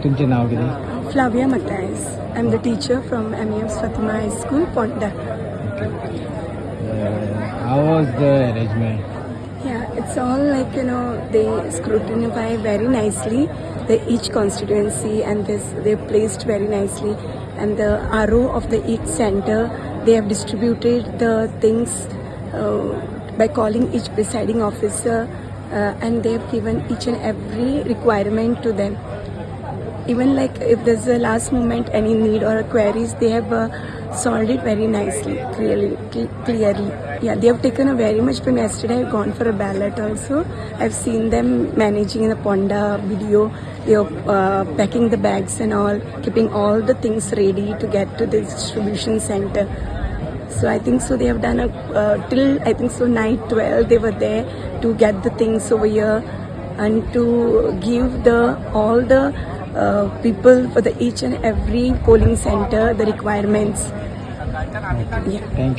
तुमचे नाव किती? Flavia Matthias. I'm the teacher from MES Fatima High School, Ponda. How was the arrangement? Yeah, it's all like, they scrutinize very nicely each constituency, and they're placed very nicely. And the RO of the each center, they have distributed the things by calling each presiding officer, and they have given each and every requirement to them. Even like if there's a last moment any need or queries, they have solved it very nicely, clearly. Yeah, they have taken a very much from yesterday. I've gone for a ballot also. I've seen them managing in the Ponda video. They are packing the bags and all, keeping all the things ready to get to the distribution center. So I think so they have done till I think so night 12 they were there to get the things over here and to give all the people for the each and every polling center the requirements. Okay. Yeah. Thank you.